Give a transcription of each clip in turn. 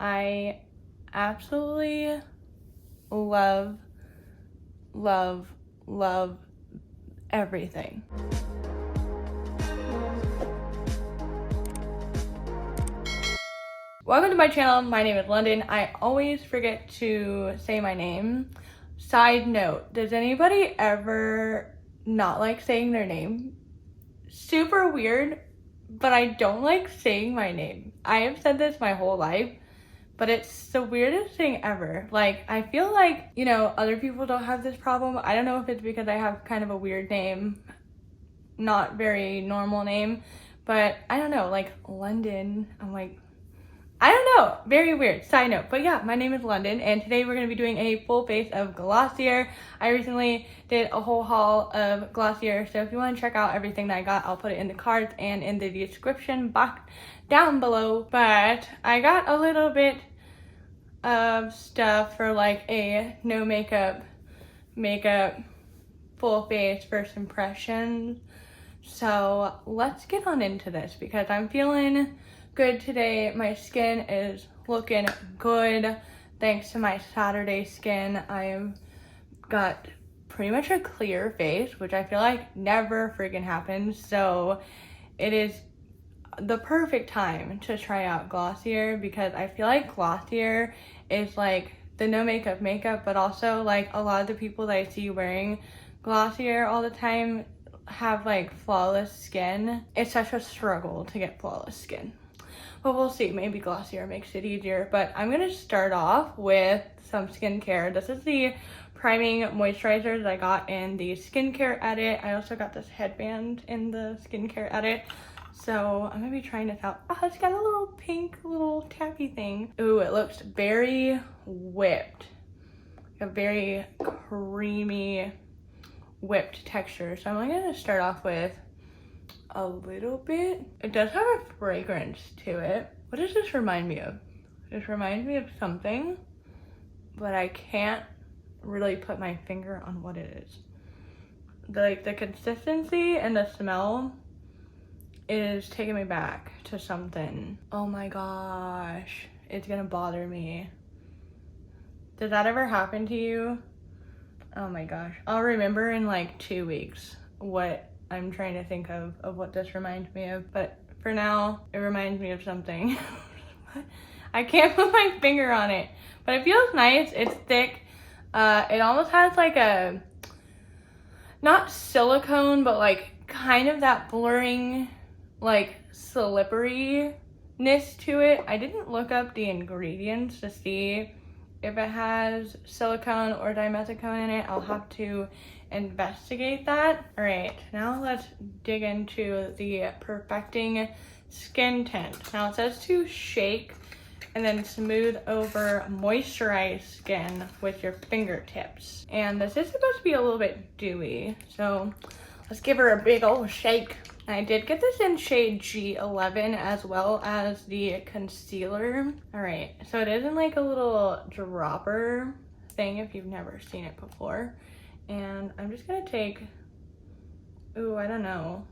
I absolutely love, love, love everything. Welcome to my channel. My name is London. I always forget to say my name. Side note, does anybody ever not like saying their name? Super weird, but I don't like saying my name. I have said this my whole life, but it's the weirdest thing ever. Like, I feel like, you know, other people don't have this problem. I don't know if it's because I have kind of a weird name, not very normal name, but I don't know, like London, I'm like, I don't know, very weird. Side note, but yeah, my name is London, and today we're gonna be doing a full face of Glossier. I recently did a whole haul of Glossier, so if you want to check out everything that I got, I'll put it in the cards and in the description box down below. But I got a little bit of stuff for like a no makeup full face first impressions. So let's get on into this because I'm feeling good today. My skin is looking good thanks to my Saturday skin. I've got pretty much a clear face, which I feel like never freaking happens. So it is the perfect time to try out Glossier because I feel like Glossier is like the no makeup, but also like a lot of the people that I see wearing Glossier all the time have like flawless skin. It's such a struggle to get flawless skin. But we'll see, maybe Glossier makes it easier. But I'm gonna start off with some skincare. This is the priming moisturizer that I got in the skincare edit. I also got this headband in the skincare edit. So I'm gonna be trying this out. Oh, it's got a little pink little tappy thing. Ooh, it looks very whipped. A very creamy whipped texture. So I'm only gonna start off with a little bit. It does have a fragrance to it. What does this remind me of? This reminds me of something, but I can't really put my finger on what it is. The consistency and the smell is taking me back to something. Oh my gosh, it's gonna bother me. Does that ever happen to you? Oh my gosh, I'll remember in like 2 weeks what I'm trying to think of what this reminds me of, but for now, it reminds me of something. I can't put my finger on it, but it feels nice. It's thick. It almost has like a, not silicone, but like kind of that blurring, like slipperiness to it. I didn't look up the ingredients to see if it has silicone or dimethicone in it. I'll have to investigate that. All right, now let's dig into the Perfecting Skin Tint. Now it says to shake and then smooth over moisturized skin with your fingertips. And this is supposed to be a little bit dewy, so let's give her a big old shake. I did get this in shade G11 as well as the concealer. All right, so it is in like a little dropper thing if you've never seen it before. And I'm just gonna take, ooh, I don't know.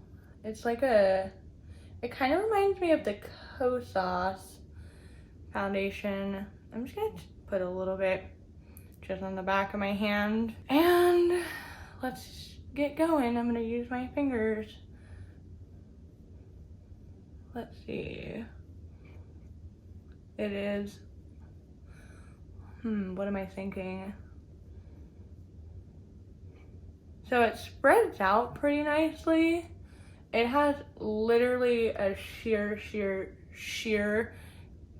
It's like it kind of reminds me of the Kosas foundation. I'm just gonna put a little bit just on the back of my hand. And let's get going. I'm gonna use my fingers. Let's see. It is, what am I thinking? So it spreads out pretty nicely. It has literally a sheer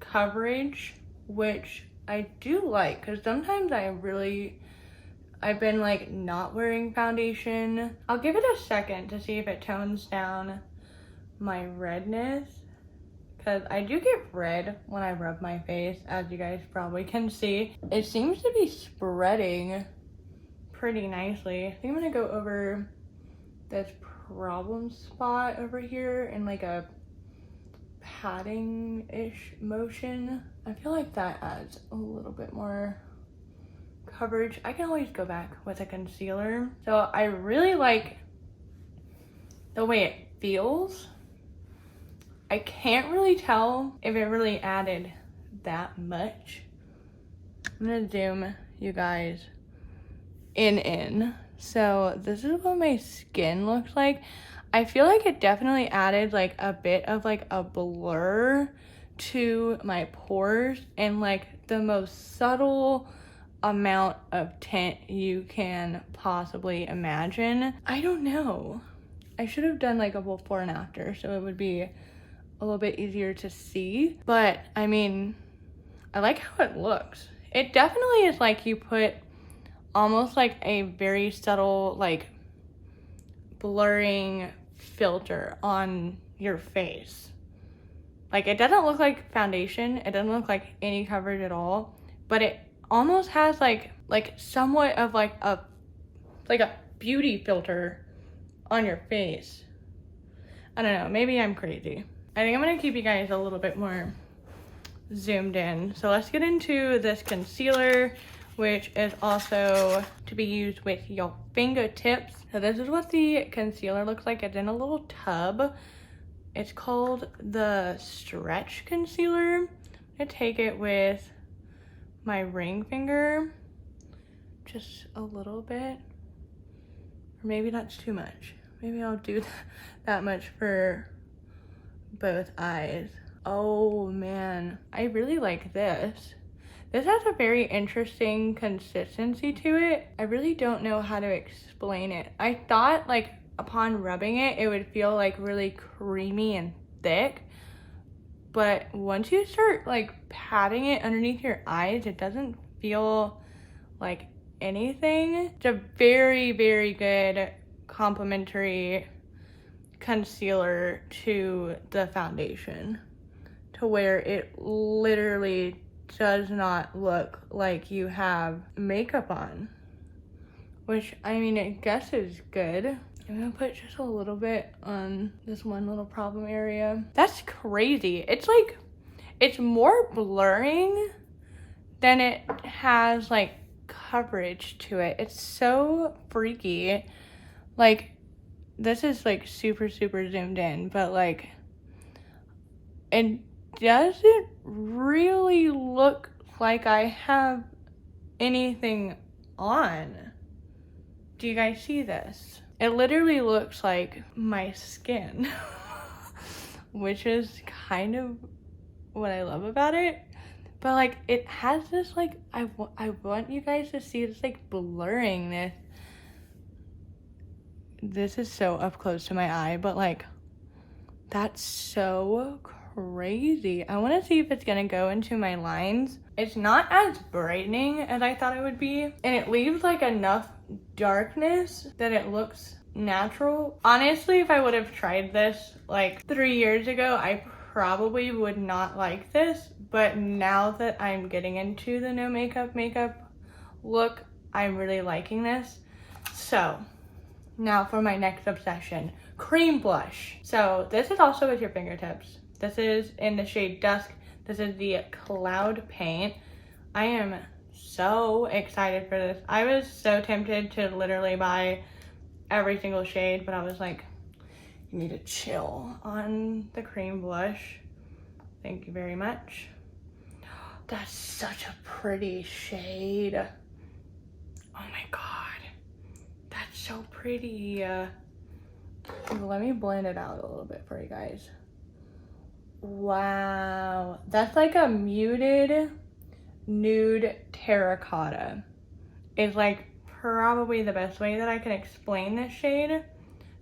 coverage, which I do like, because sometimes I've been like not wearing foundation. I'll give it a second to see if it tones down my redness, because I do get red when I rub my face, as you guys probably can see. It seems to be spreading pretty nicely. I think I'm gonna go over this problem spot over here in like a patting-ish motion. I feel like that adds a little bit more coverage. I can always go back with a concealer. So I really like the way it feels. I can't really tell if it really added that much. I'm gonna zoom you guys in. So this is what my skin looks like. I feel like it definitely added like a bit of like a blur to my pores and like the most subtle amount of tint you can possibly imagine. I don't know. I should have done like a before and after so it would be a little bit easier to see. But I mean, I like how it looks. It definitely is like you put almost like a very subtle like blurring filter on your face. Like it doesn't look like foundation. It doesn't look like any coverage at all, but it almost has like somewhat of like a beauty filter on your face. I don't know, maybe I'm crazy. I think I'm gonna keep you guys a little bit more zoomed in. So let's get into this concealer, which is also to be used with your fingertips. So this is what the concealer looks like. It's in a little tub. It's called the Stretch Concealer. I'm gonna take it with my ring finger, just a little bit, or maybe that's too much. Maybe I'll do that much for both eyes. Oh man, I really like this. This has a very interesting consistency to it. I really don't know how to explain it. I thought like upon rubbing it, it would feel like really creamy and thick. But once you start like patting it underneath your eyes, it doesn't feel like anything. It's a very, very good complementary concealer to the foundation, to where it literally does not look like you have makeup on, which I mean, I guess is good. I'm gonna put just a little bit on this one little problem area. That's crazy. It's like, it's more blurring than it has like coverage to it. It's so freaky. Like, this is like super zoomed in, but like, it doesn't really look like I have anything on. Do you guys see this? It literally looks like my skin, which is kind of what I love about it. But like, it has this like, I want you guys to see this like blurringness. This is so up close to my eye, but like, that's so crazy. I want to see if it's gonna go into my lines. It's not as brightening as I thought it would be, and it leaves like enough darkness that it looks natural. Honestly, if I would have tried this like 3 years ago, I probably would not like this, but now that I'm getting into the no makeup look, I'm really liking this. So now for my next obsession, cream blush. So this is also with your fingertips. This is in the shade Dusk. This is the Cloud Paint. I am so excited for this. I was so tempted to literally buy every single shade, but I was like, you need to chill on the cream blush. Thank you very much. That's such a pretty shade. Oh my God, that's so pretty. Let me blend it out a little bit for you guys. Wow, that's like a muted nude terracotta. Is like probably the best way that I can explain this shade.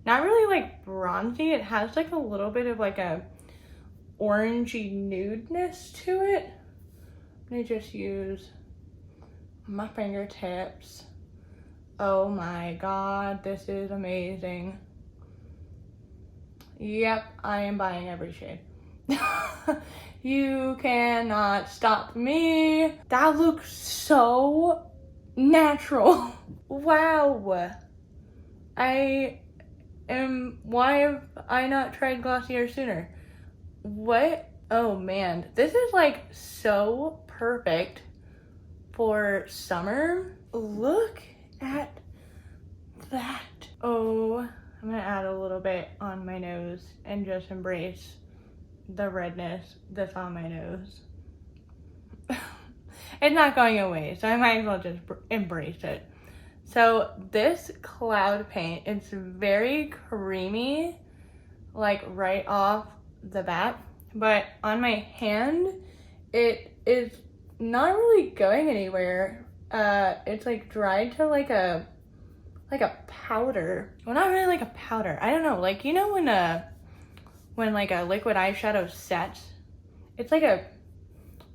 Not really like bronzy, it has like a little bit of like a orangey nudeness to it. Let me just use my fingertips. Oh my God, this is amazing. Yep, I am buying every shade. You cannot stop me. That looks so natural. Wow. Why have I not tried Glossier sooner? What? Oh man, this is like so perfect for summer. Look at that. Oh, I'm gonna add a little bit on my nose and just embrace the redness that's on my nose. it's not going away, so I might as well just embrace it. So this cloud paint, it's very creamy, like right off the bat, but on my hand, it is not really going anywhere. It's like dried to like a powder. Well, not really like a powder. I don't know, like, you know when like a liquid eyeshadow sets, it's like a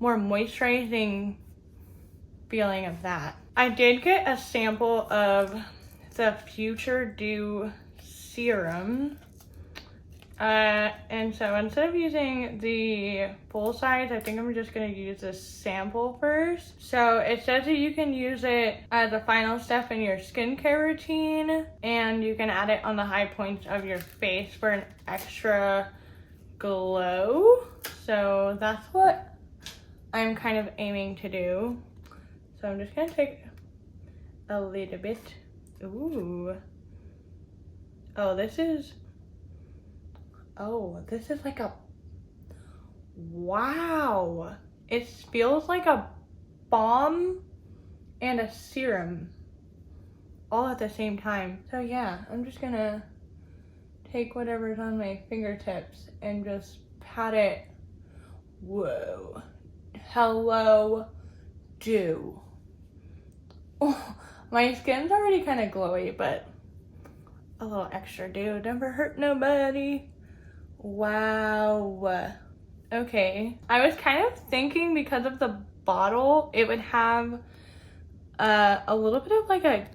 more moisturizing feeling of that. I did get a sample of the futuredew serum. And so instead of using the full size, I think I'm just gonna use this sample first. So it says that you can use it as a final step in your skincare routine, and you can add it on the high points of your face for an extra glow. So that's what I'm kind of aiming to do. So I'm just gonna take a little bit. Ooh. Oh, this is like a, wow. It feels like a balm and a serum all at the same time. So yeah, I'm just gonna take whatever's on my fingertips and just pat it. Whoa. Hello, dew. Oh, my skin's already kind of glowy, but a little extra dew never hurt nobody. Wow. Okay. I was kind of thinking because of the bottle, it would have a little bit of like a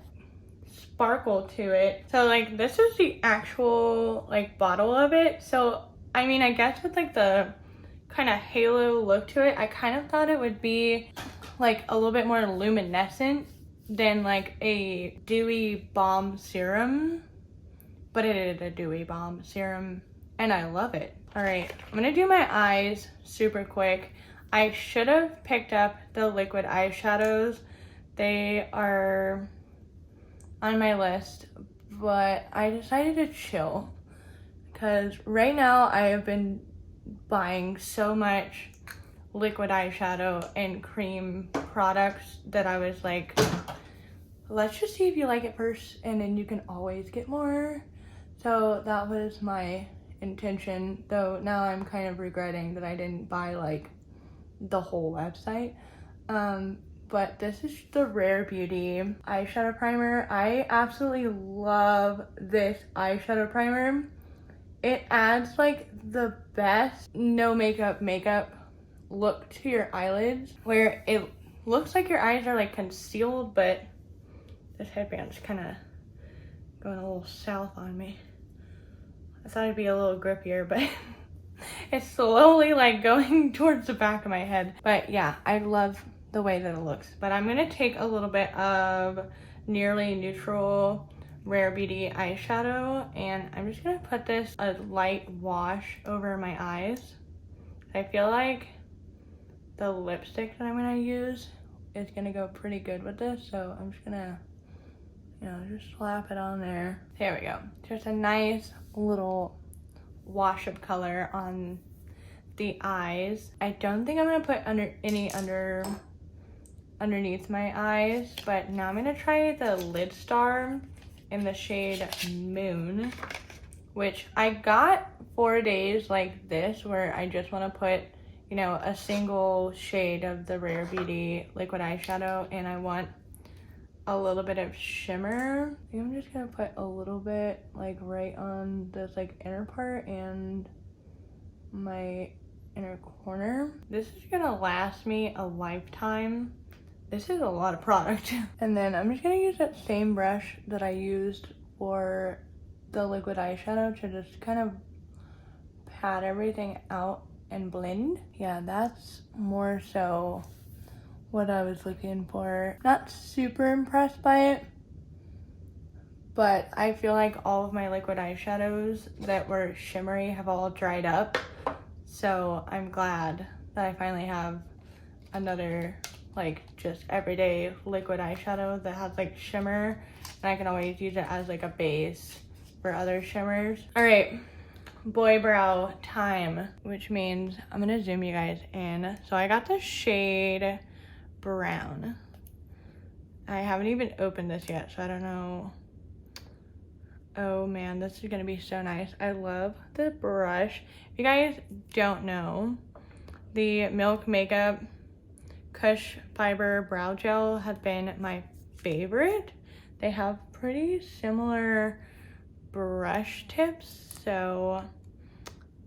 sparkle to it. So like this is the actual like bottle of it. So I mean, I guess with like the kind of halo look to it, I kind of thought it would be like a little bit more luminescent than like a dewy balm serum. But it is a dewy balm serum, and I love it. All right, I'm gonna do my eyes super quick. I should have picked up the liquid eyeshadows. They are on my list, but I decided to chill because right now I have been buying so much liquid eyeshadow and cream products that I was like, let's just see if you like it first, and then you can always get more. So that was my intention, though now I'm kind of regretting that I didn't buy like the whole website. But this is the Rare Beauty eyeshadow primer. I absolutely love this eyeshadow primer. It adds like the best no makeup look to your eyelids, where it looks like your eyes are like concealed, but this headband's kind of going a little south on me. I thought it'd be a little grippier, but it's slowly like going towards the back of my head. But yeah, I love the way that it looks. But I'm gonna take a little bit of Nearly Neutral Rare Beauty eyeshadow, and I'm just gonna put this a light wash over my eyes. I feel like the lipstick that I'm gonna use is gonna go pretty good with this, so I'm just gonna, you know, just slap it on there. There we go. Just a nice little wash of color on the eyes. I don't think I'm gonna put underneath my eyes, but now I'm gonna try the Lid Star in the shade Moon, which I got 4 days like this, where I just want to put, you know, a single shade of the Rare Beauty liquid eyeshadow, and I want a little bit of shimmer. I think I'm just gonna put a little bit like right on this like inner part and my inner corner. This is gonna last me a lifetime. This is a lot of product. And then I'm just gonna use that same brush that I used for the liquid eyeshadow to just kind of pat everything out and blend. Yeah, that's more so what I was looking for. Not super impressed by it, but I feel like all of my liquid eyeshadows that were shimmery have all dried up. So I'm glad that I finally have another like just everyday liquid eyeshadow that has like shimmer, and I can always use it as like a base for other shimmers. All right, boy brow time, which means I'm gonna zoom you guys in. So I got the shade brown. I haven't even opened this yet, so I don't know. Oh man, this is gonna be so nice. I love the brush. If you guys don't know, the Milk Makeup Kush Fiber Brow Gel has been my favorite. They have pretty similar brush tips, so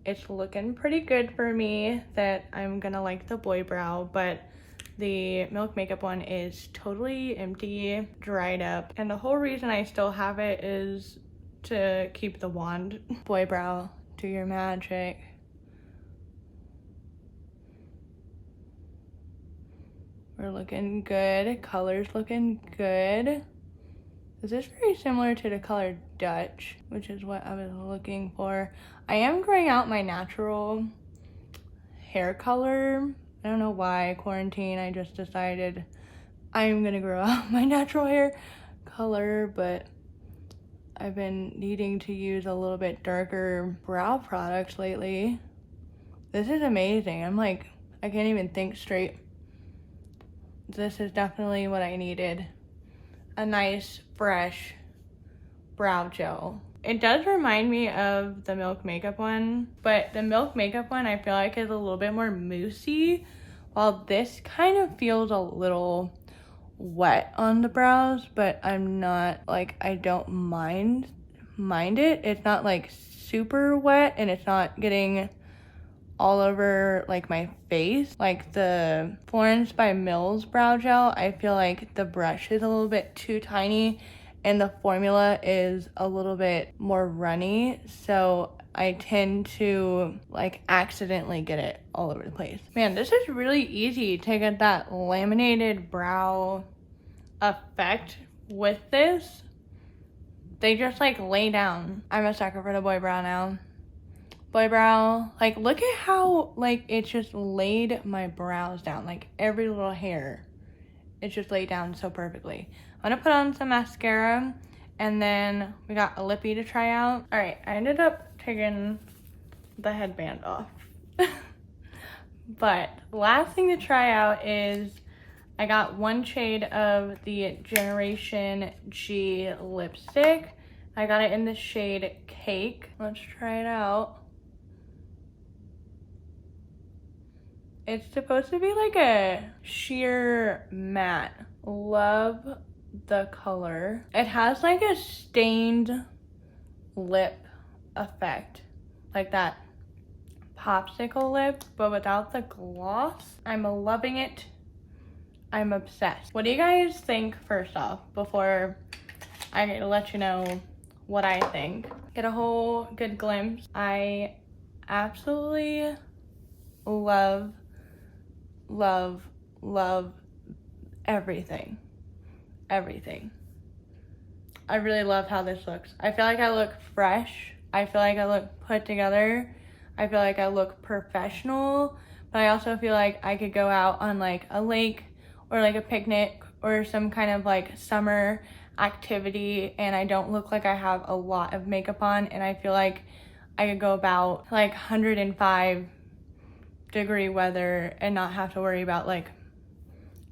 it's looking pretty good for me that I'm gonna like the boy brow, but the Milk Makeup one is totally empty, dried up, and the whole reason I still have it is to keep the wand. Boy brow, do your magic. We're looking good. Color's looking good. This is very similar to the color Dutch, which is what I was looking for. I am growing out my natural hair color. I don't know why, quarantine, I just decided I'm gonna grow out my natural hair color, but I've been needing to use a little bit darker brow products lately. This is amazing. I'm like, I can't even think straight. This is definitely what I needed. A nice, fresh brow gel. It does remind me of the Milk Makeup one, but the Milk Makeup one I feel like is a little bit more moussey, while this kind of feels a little wet on the brows, but I'm not, like, I don't mind it. It's not like super wet, and it's not getting all over like my face. Like the Florence by Mills brow gel, I feel like the brush is a little bit too tiny and the formula is a little bit more runny, so I tend to like accidentally get it all over the place. Man, this is really easy to get that laminated brow effect with this. They just like lay down. I'm a sucker for the boy brow now. Boy brow, like look at how like it just laid my brows down, like every little hair, it just laid down so perfectly. I'm gonna put on some mascara and then we got a lippy to try out. All right, I ended up taking the headband off. But the last thing to try out is I got one shade of the Generation G lipstick. I got it in the shade Cake. Let's try it out. It's supposed to be like a sheer matte. Love the color. It has like a stained lip effect, like that popsicle lip, but without the gloss. I'm loving it. I'm obsessed. What do you guys think first off, before I let you know what I think? Get a whole good glimpse. I absolutely love everything. I really love how this looks. I feel like I look fresh. I feel like I look put together. I feel like I look professional, but I also feel like I could go out on like a lake or like a picnic or some kind of like summer activity and I don't look like I have a lot of makeup on, and I feel like I could go about like 105-degree weather and not have to worry about like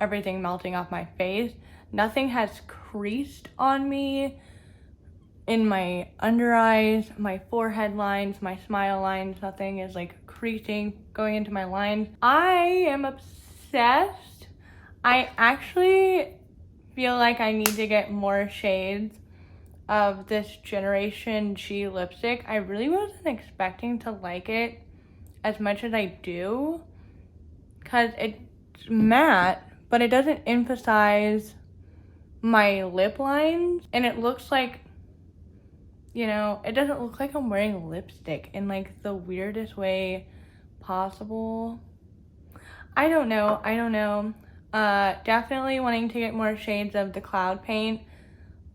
everything melting off my face. Nothing has creased on me in my under eyes, my forehead lines, my smile lines. Nothing is like creasing going into my lines. I am obsessed. I actually feel like I need to get more shades of this Generation G lipstick. I really wasn't expecting to like it as much as I do, because it's matte, but it doesn't emphasize my lip lines, and it looks like, you know, it doesn't look like I'm wearing lipstick in like the weirdest way possible. I don't know. Definitely wanting to get more shades of the Cloud Paint.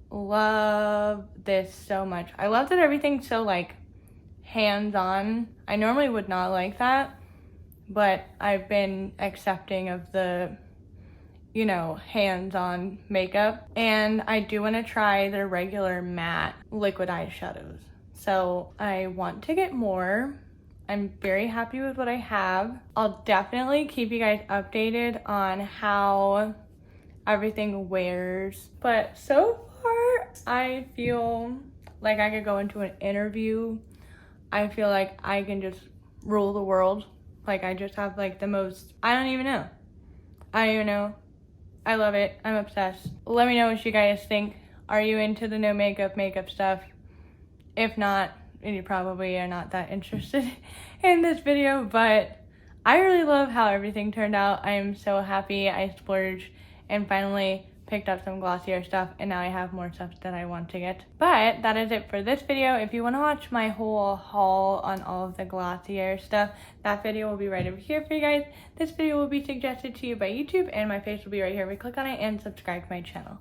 Love this so much. I love that everything's so like hands-on. I normally would not like that, but I've been accepting of the, you know, hands-on makeup. And I do want to try their regular matte liquid eyeshadows. So I want to get more. I'm very happy with what I have. I'll definitely keep you guys updated on how everything wears. But so far, I feel like I could go into an interview. I feel like I can just rule the world. Like I just have like the most, I don't even know. I love it. I'm obsessed. Let me know what you guys think. Are you into the no makeup stuff? If not, and you probably are not that interested in this video, but I really love how everything turned out. I am so happy I splurged and finally picked up some Glossier stuff, and now I have more stuff that I want to get. But that is it for this video. If you want to watch my whole haul on all of the Glossier stuff, that video will be right over here for you guys. This video will be suggested to you by YouTube, and my face will be right here. We click on it and subscribe to my channel.